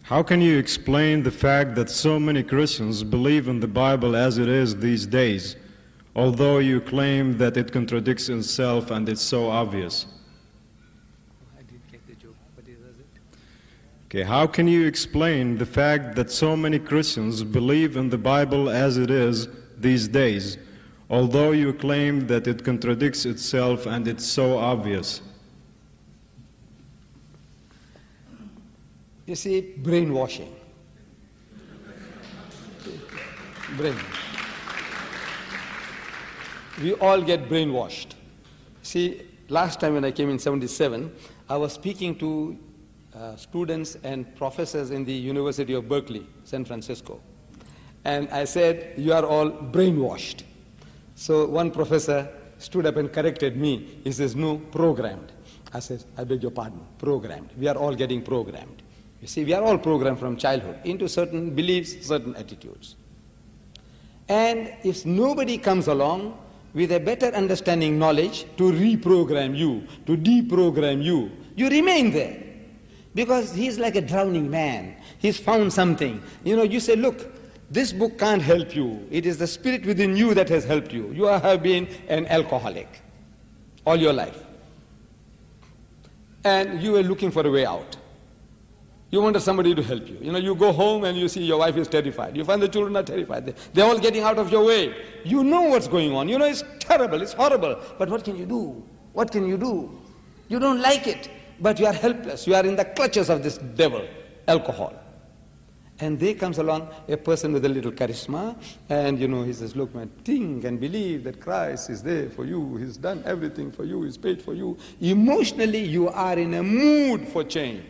How can you explain the fact that so many Christians believe in the Bible as it is these days, although you claim that it contradicts itself and it's so obvious? I didn't get the joke, but it was it. Okay, how can you explain the fact that so many Christians believe in the Bible as it is these days, although you claim that it contradicts itself and it's so obvious? You see, brainwashing. Brain. We all get brainwashed. See, last time when I came in 77, I was speaking to students and professors in the University of Berkeley, San Francisco. And I said, you are all brainwashed. So one professor stood up and corrected me. He says, no, programmed. I said, I beg your pardon, programmed. We are all getting programmed. You see, we are all programmed from childhood into certain beliefs, certain attitudes. And if nobody comes along with a better understanding knowledge to reprogram you, to deprogram you, you remain there. Because he's like a drowning man. He's found something. You know, you say, look, this book can't help you. It is the spirit within you that has helped you. You have been an alcoholic all your life. And you were looking for a way out. You wanted somebody to help you. You know, you go home and you see your wife is terrified. You find the children are terrified. They're all getting out of your way. You know what's going on. You know it's terrible, it's horrible. But what can you do? What can you do? You don't like it, but you are helpless. You are in the clutches of this devil, alcohol. And there comes along a person with a little charisma, and you know, he says, look man, think and believe that Christ is there for you. He's done everything for you. He's paid for you. Emotionally, you are in a mood for change.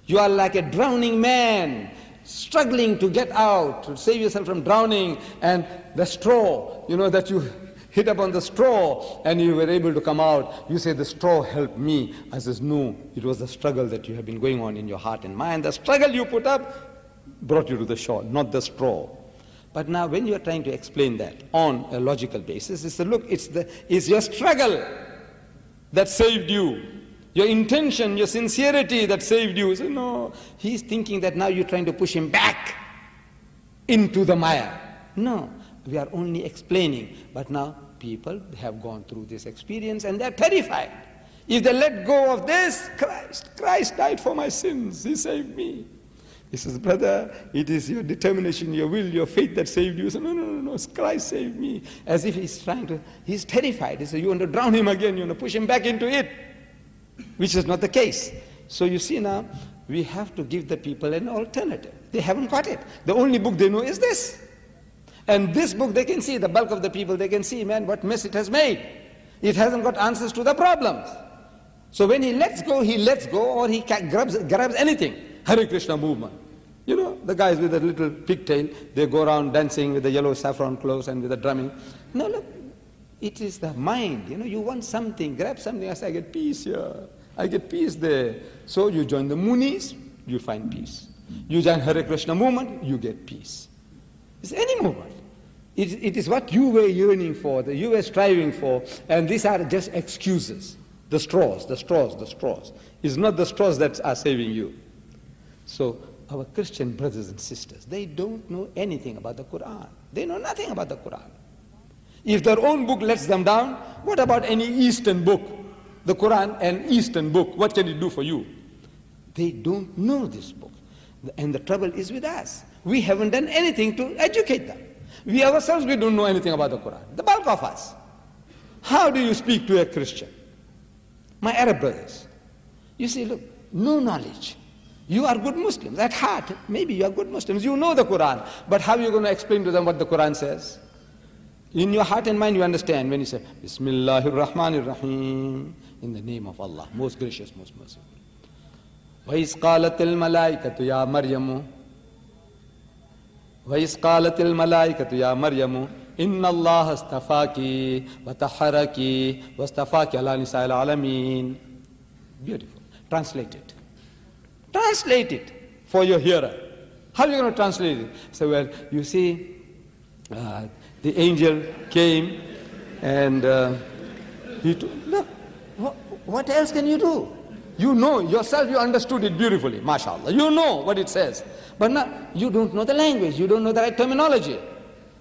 You are like a drowning man, struggling to get out, to save yourself from drowning, and the straw, you know, that you hit upon the straw and you were able to come out. You say, the straw helped me. I says, no, it was the struggle that you have been going on in your heart and mind. The struggle you put up brought you to the shore, not the straw. But now when you are trying to explain that on a logical basis, it's look, it's your struggle that saved you. Your intention, your sincerity that saved you. So no, he's thinking that now you're trying to push him back into the mire. No, we are only explaining. But now people have gone through this experience and they're terrified. If they let go of this, Christ died for my sins. He saved me. He says, brother, it is your determination, your will, your faith that saved you. He says, no, Christ saved me. As if he's terrified. He says, you want to drown him again, you want to push him back into it. Which is not the case. So you see now, we have to give the people an alternative. They haven't got it. The only book they know is this. And this book they can see, the bulk of the people, they can see, man, what mess it has made. It hasn't got answers to the problems. So when he lets go, or he grabs anything. Hare Krishna movement. You know, the guys with the little pigtail, they go around dancing with the yellow saffron clothes and with the drumming. No, look. It is the mind, you know, you want something, grab something, I say, I get peace here, I get peace there. So you join the Munis, you find peace. You join Hare Krishna movement, you get peace. It's any movement. It is what you were yearning for, that you were striving for, and these are just excuses. The straws. It's not the straws that are saving you. So our Christian brothers and sisters, they don't know anything about the Quran. They know nothing about the Quran. If their own book lets them down, what about any Eastern book? The Quran, an Eastern book, what can it do for you? They don't know this book. And the trouble is with us. We haven't done anything to educate them. We ourselves, we don't know anything about the Quran. The bulk of us. How do you speak to a Christian? My Arab brothers. You see, look, no knowledge. You are good Muslims. At heart, maybe you are good Muslims. You know the Quran. But how are you going to explain to them what the Quran says? In your heart and mind you understand when you say, Bismillahir Rahmanir Rahim, in the name of Allah, most gracious, most merciful. وَإِذْ قَالَتِ الْمَلَائِكَةُ يَا مَرْيَمُ وَإِذْ قَالَتِ الْمَلَائِكَةُ يَا مَرْيَمُ إِنَّ اللَّهَ اسْتَفَاكِ وَطَهَّرَكِ وَاسْتَفَاكِ عَلَى نِسَاءِ الْعَالَمِينَ. Beautiful. Translate it. Translate it for your hearer. How are you going to translate it? So, well, you see, the angel came and he told, look, what else can you do? You know yourself, you understood it beautifully, mashallah. You know what it says. But now, you don't know the language, you don't know the right terminology.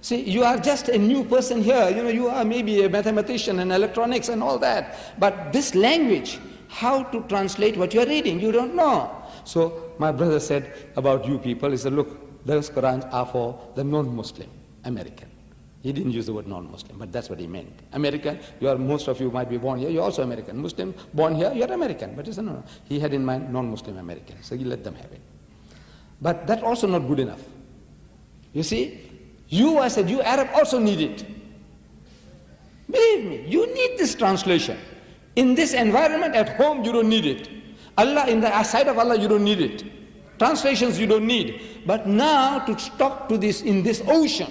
See, you are just a new person here. You are maybe a mathematician and electronics and all that. But this language, how to translate what you are reading, you don't know. So my brother said about you people, he said, look, those Qurans are for the non-Muslim, American. He didn't use the word non-Muslim, but that's what he meant. American, most of you might be born here, you're also American. Muslim, born here, you're American. But he said, no. He had in mind non-Muslim American. So he let them have it. But that's also not good enough. You see, I said, you Arab also need it. Believe me, you need this translation. In this environment at home, you don't need it. Allah, in the sight of Allah, you don't need it. Translations you don't need. But now to talk to this in this ocean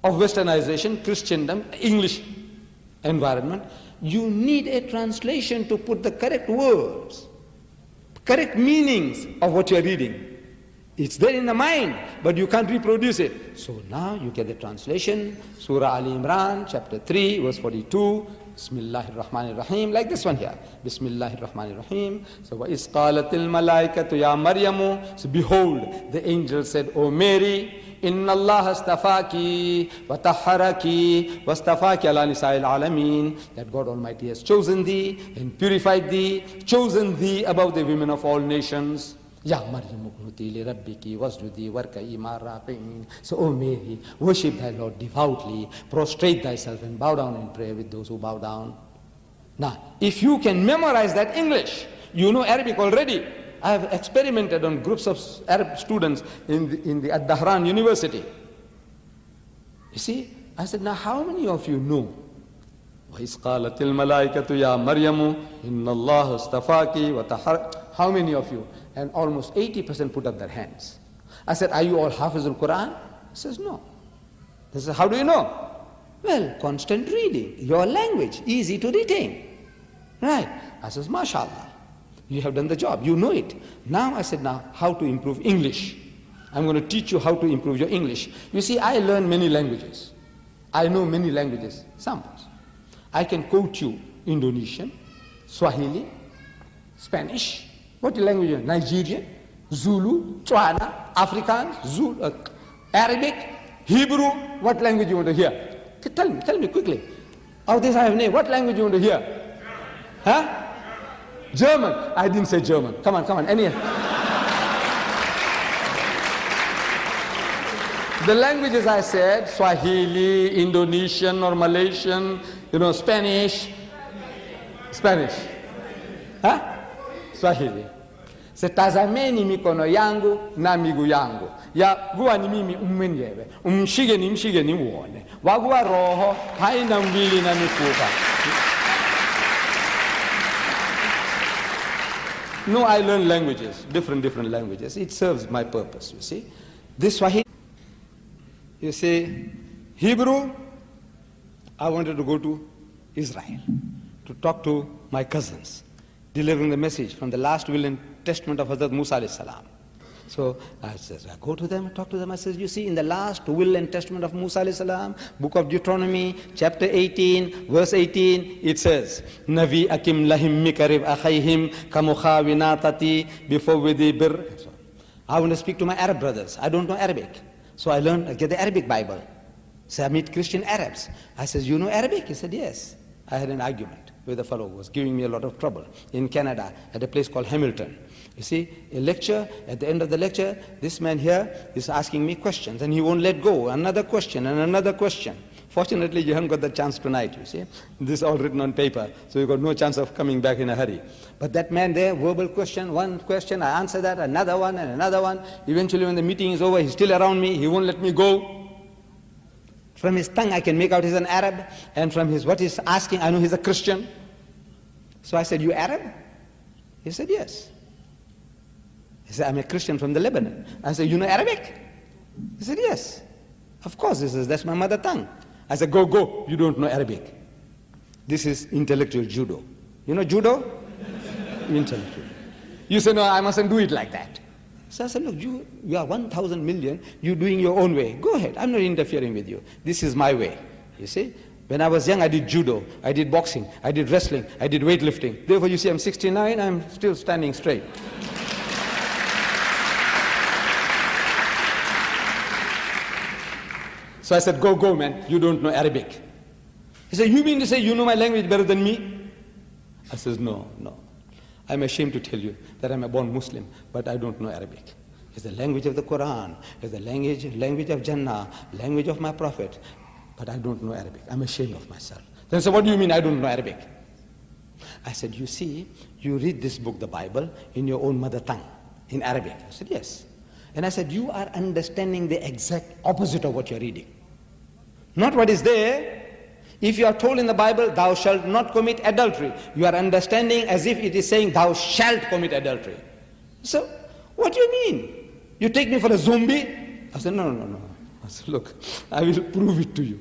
of westernization, Christendom, English environment, you need a translation to put the correct words, correct meanings of what you're reading. It's there in the mind, but you can't reproduce it. So now you get the translation, Surah Ali Imran, chapter 3, verse 42, Bismillahir Rahmanir Rahim, like this one here. Bismillahir Rahmanir Rahim. So, وَإِذْ قَالَتِ الْمَلَائِكَةُ يَا مَرْيَمُ. So behold, the angel said, O Mary, إِنَّ اللَّهَ اسْتَفَاكِ وَطَهَّرَكِ وَاسْتَفَاكِ عَلَى نِسَاءِ الْعَالَمِينَ. That God Almighty has chosen thee and purified thee, chosen thee above the women of all nations. Ya Maryam uqnuti li rabbiki wasjudi warka'i ma'a raki'in. So, O Mary, worship thy Lord devoutly, prostrate thyself and bow down and pray with those who bow down. Now, if you can memorize that English, you know Arabic already. I have experimented on groups of Arab students in the at Dahran University. You see, I said, now how many of you know? وَإِذْ قَالَتِ الْمَلَائِكَةُ يَا مَرْيَمُ إِنَّ اللَّهَ اسْتَفَاكِ وَطَهَّرَكِ. How many of you? And almost 80% put up their hands. I said, are you all Hafiz al-Quran? He says, no. He says, how do you know? Well, constant reading, your language, easy to retain. Right. I says, mashallah, you have done the job, you know it. Now I said, now how to improve English? I'm going to teach you how to improve your English. You see, I learn many languages. I know many languages, samples. I can quote you Indonesian, Swahili, Spanish, what language you know? Nigerian, Zulu, Tswana, Afrikaans, Zulu, Arabic, Hebrew, what language you want to hear? Tell me quickly. Of this I have name, what language you want to hear? Huh? German. I didn't say German. Come on, any. The languages I said, Swahili, Indonesian or Malaysian, Spanish. Huh? Swahili. Se tazameni mikono yangu na miguu yangu. Ya kuwa ni mimi mwenyewe. Mshige ni muone. Waguwa roho haina mwili na mifupa. No, I learn languages, different languages. It serves my purpose, you see. This Swahili, you see, Hebrew, I wanted to go to Israel to talk to my cousins, delivering the message from the last will and testament of Hazrat Musa alayhi salam. So I said, I go to them, talk to them. I said, you see, in the last will and testament of Musa alayhi salam, book of Deuteronomy, chapter 18, verse 18, it says, Navi akim lahim mikarib akhayhim kamukhawinatati before with bir. I want to speak to my Arab brothers. I don't know Arabic. So I get the Arabic Bible. So I meet Christian Arabs. I said, you know Arabic? He said, yes. I had an argument with a fellow who was giving me a lot of trouble in Canada at a place called Hamilton. You see, a lecture, at the end of the lecture, this man here is asking me questions and he won't let go. Another question and another question. Fortunately, you haven't got the chance tonight, you see. This is all written on paper, so you've got no chance of coming back in a hurry. But that man there, verbal question, one question, I answer that, another one and another one. Eventually, when the meeting is over, he's still around me, he won't let me go. From his tongue, I can make out he's an Arab, and from his what he's asking, I know he's a Christian. So I said, you Arab? He said, yes. He said, I'm a Christian from the Lebanon. I said, you know Arabic? He said, yes. Of course, he says, that's my mother tongue. I said, go, you don't know Arabic. This is intellectual judo. You know judo? Intellectual. You say, no, I mustn't do it like that. So I said, look, you are 1,000 million, you're doing your own way. Go ahead, I'm not interfering with you. This is my way, you see. When I was young, I did judo, I did boxing, I did wrestling, I did weightlifting. Therefore, you see, I'm 69, I'm still standing straight. So I said, go, man, you don't know Arabic. He said, you mean to say you know my language better than me? I says, no. I'm ashamed to tell you that I'm a born Muslim, but I don't know Arabic. It's the language of the Quran, it's the language of Jannah, language of my Prophet, but I don't know Arabic. I'm ashamed of myself. Then he said, what do you mean I don't know Arabic? I said, you see, you read this book, the Bible, in your own mother tongue, in Arabic. I said, yes. And I said, you are understanding the exact opposite of what you're reading. Not what is there. If you are told in the Bible, thou shalt not commit adultery, you are understanding as if it is saying, thou shalt commit adultery. So, what do you mean? You take me for a zombie? I said, no. I said, look, I will prove it to you.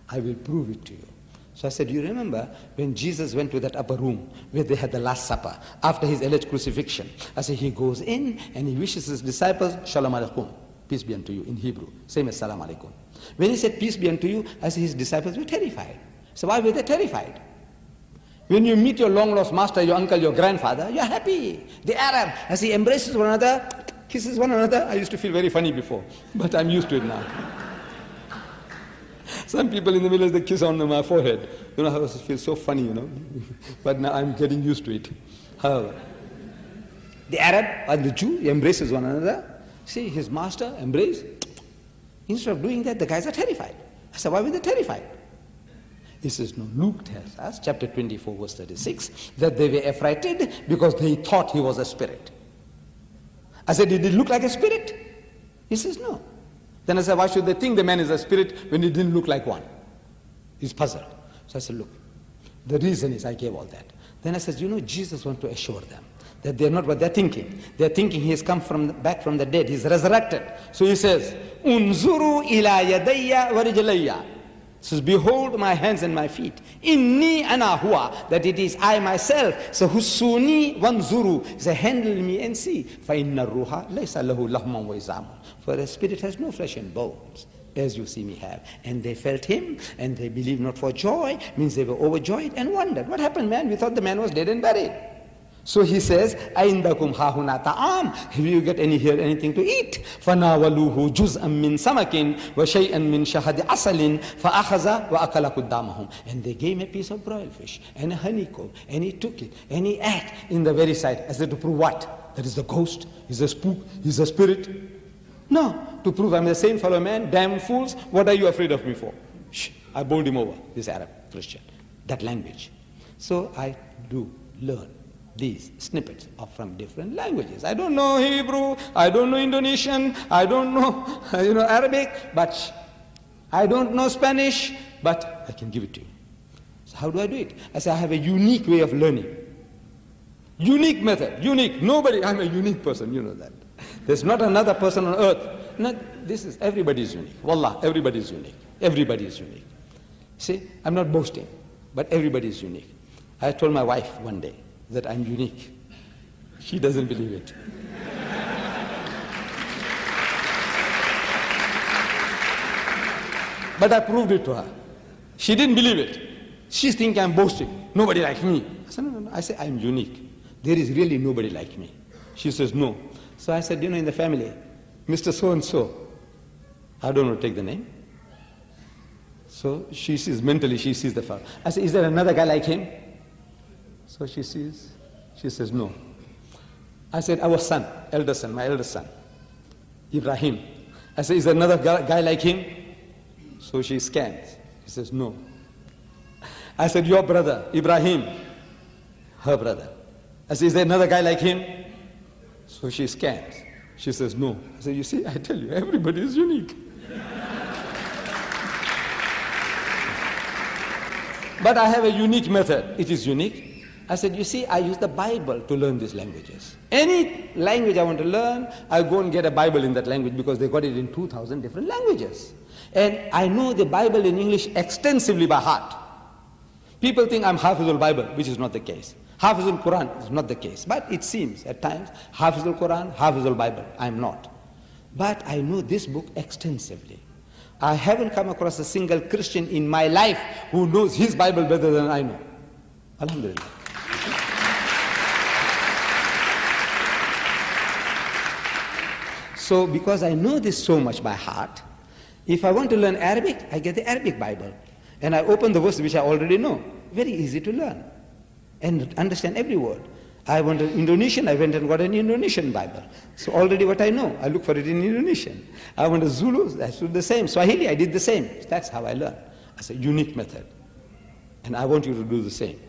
I will prove it to you. So I said, you remember when Jesus went to that upper room where they had the Last Supper after his alleged crucifixion? I said, he goes in and he wishes his disciples, Shalom Alaikum, peace be unto you, in Hebrew, same as Salam Alaikum. When he said, peace be unto you, I said, his disciples were terrified. So why were they terrified? When you meet your long-lost master, your uncle, your grandfather, you're happy. The Arab, as he embraces one another, kisses one another, I used to feel very funny before, but I'm used to it now. Some people in the middle, they kiss on my forehead. You know, I feel so funny, you know. But now I'm getting used to it. However, the Arab and the Jew embraces one another. See, his master embrace. Instead of doing that, the guys are terrified. I said, why were they terrified? He says, no, Luke tells us, chapter 24, verse 36, that they were affrighted because they thought he was a spirit. I said, did he look like a spirit? He says, no. Then I said, why should they think the man is a spirit when he didn't look like one? He's puzzled. So I said, look, the reason is I gave all that. Then I said, you know, Jesus wants to assure them that they're not what they're thinking. They're thinking he has come back from the dead. He's resurrected. So he says, Unzuru ila yadayya wa rijlayya. Says, behold my hands and my feet. Inni ana huwa, that it is I myself. So husuni wanzuru, say, handle me and see. Fa inna ruha laysa lahu lahman wa izamun. For a spirit has no flesh and bones, as you see me have. And they felt him, and they believed not for joy, means they were overjoyed and wondered. What happened, man? We thought the man was dead and buried. So he says, Aindakum hahuna ta'am. Have you got anything to eat? فَنَاوَلُوهُ جُزْءًا مِّن سَمَكٍ وَشَيْئًا مِّن شَهَدِ عَسَلٍ فَأَخَذَ وَأَكَلَ قُدَّامَهُم. And they gave him a piece of broiled fish and a honeycomb, and he took it, and he ate in the very sight. As if to prove what? That is the ghost, he's a spook, he's a spirit. No, to prove I'm the same fellow man, damn fools, what are you afraid of me for? Shh, I bowled him over, this Arab Christian, that language. So I do learn these snippets are from different languages. I don't know Hebrew, I don't know Indonesian, I don't know Arabic, but I don't know Spanish, but I can give it to you. So how do I do it? I say I have a unique way of learning. Unique method, unique. Nobody, I'm a unique person, you know that. There's not another person on earth. Everybody is unique. Wallah, everybody is unique. Everybody is unique. See, I'm not boasting, but everybody is unique. I told my wife one day that I'm unique. She doesn't believe it. But I proved it to her. She didn't believe it. She thinks I'm boasting. Nobody like me. I said, no. I say, I'm unique. There is really nobody like me. She says, no. So I said, in the family, Mr. So-and-so, I don't want to take the name. So she sees, mentally she sees the father. I said, is there another guy like him? So she says, no. I said, our son, my eldest son, Ibrahim. I said, is there another guy like him? So she scans. She says, no. I said, your brother, Ibrahim, her brother. I said, is there another guy like him? So she scans. She says, no. I said, you see, I tell you, everybody is unique. But I have a unique method. It is unique. I said, you see, I use the Bible to learn these languages. Any language I want to learn, I go and get a Bible in that language because they got it in 2,000 different languages. And I know the Bible in English extensively by heart. People think I'm Hafizul Bible, which is not the case. Hafizul Quran is not the case. But it seems at times, Hafizul Quran, Hafizul Bible. I'm not. But I know this book extensively. I haven't come across a single Christian in my life who knows his Bible better than I know. Alhamdulillah. So because I know this so much by heart, if I want to learn Arabic, I get the Arabic Bible. And I open the verse which I already know. Very easy to learn and understand every word. I want an Indonesian, I went and got an Indonesian Bible. So already what I know, I look for it in Indonesian. I want a Zulu, I do the same. Swahili, I did the same. That's how I learn. It's a unique method. And I want you to do the same.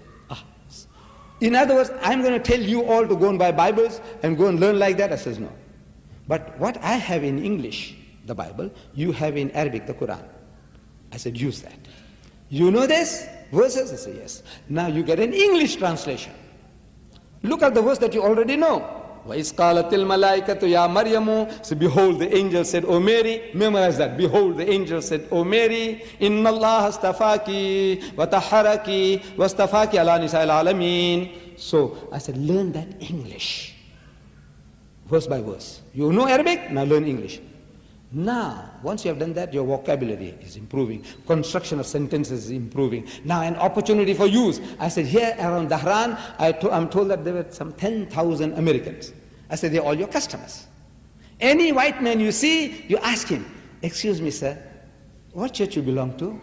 In other words, I'm going to tell you all to go and buy Bibles and go and learn like that. I says no. But what I have in English, the Bible, you have in Arabic, the Quran. I said, use that. You know this? Verses? I said, yes. Now you get an English translation. Look at the verse that you already know. وَإِذْ قَالَتِ الْمَلَائِكَةُ يَا مَرْيَمُ. So behold, the angel said, O Mary. Memorize that. Behold, the angel said, O Mary, إِنَّ اللَّهَ اسْتَفَاكِ وَتَحَّرَكِ وَاسْتَفَاكِ عَلَى نِسَاءِ الْعَالَمِينَ. So I said, learn that English. Verse by verse. You know Arabic? Now learn English. Now, once you have done that, your vocabulary is improving. Construction of sentences is improving. Now, an opportunity for use. I said, here around Dahran, I'm told that there were some 10,000 Americans. I said, they're all your customers. Any white man you see, you ask him, excuse me, sir, what church you belong to?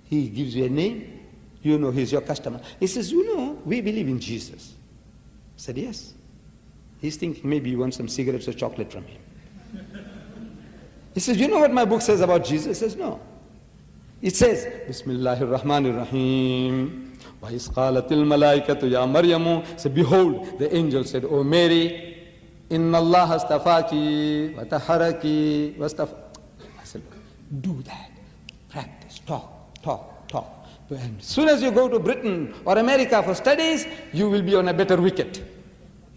He gives you a name. You know he's your customer. He says, you know, we believe in Jesus. I said, yes. He's thinking maybe you want some cigarettes or chocolate from him. He says, you know what my book says about Jesus? He says, no. It says, Bismillahir Rahmanir Rahim. وَإِذْ قَالَتِ الْمَلَائِكَةُ يَا مَرْيَمُ. So behold, the angel said, O Mary, إِنَّ اللَّهَ اسْتَفَاكِ وَتَحَّرَكِ وَاسْتَفَاكِ. I said, do that. Practice. Talk. And as soon as you go to Britain or America for studies, you will be on a better wicket.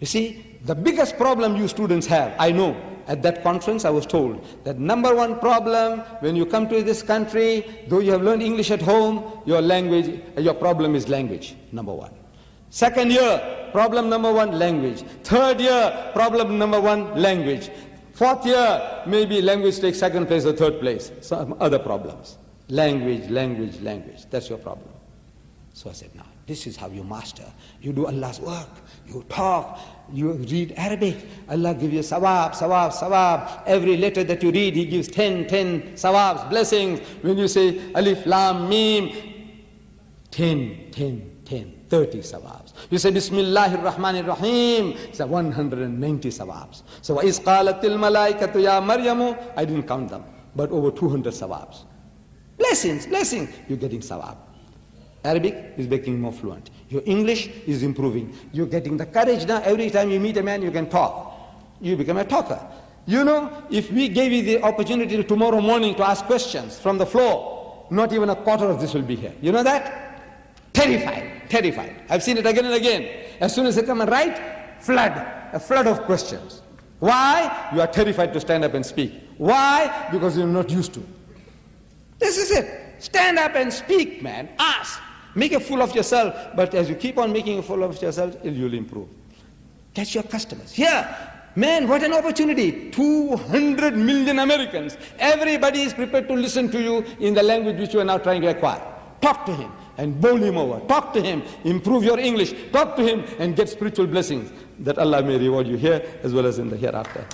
You see, the biggest problem you students have, I know, at that conference I was told that number one problem when you come to this country, though you have learned English at home, your problem is language, number one. Second year, problem number one, language. Third year, problem number one, language. Fourth year, maybe language takes second place or third place. Some other problems. Language. That's your problem. So I said, now, this is how you master. You do Allah's work. You talk. You read Arabic. Allah gives you sawab. Every letter that you read, He gives 10 sawabs, blessings. When you say alif, lam, mim, 10, 30 sawabs. You say Bismillahir Rahmanir Rahim, it's 190 sawabs. So وَإِذْ قَالَتِ الْمَلَائِكَةُ يَا مَرْيَمُ, I didn't count them, but over 200 sawabs. Blessings, you're getting sawab. Arabic is becoming more fluent. Your English is improving. You're getting the courage now. Every time you meet a man, you can talk. You become a talker. You know, if we gave you the opportunity tomorrow morning to ask questions from the floor, not even a quarter of this will be here. You know that? Terrified. I've seen it again and again. As soon as they come and write, a flood of questions. Why? You are terrified to stand up and speak. Why? Because you're not used to. This is it. Stand up and speak, man. Ask. Make a fool of yourself. But as you keep on making a fool of yourself, you'll improve. Catch your customers. Here, man, what an opportunity. 200 million Americans. Everybody is prepared to listen to you in the language which you are now trying to acquire. Talk to him and bowl him over. Talk to him. Improve your English. Talk to him and get spiritual blessings. That Allah may reward you here as well as in the hereafter.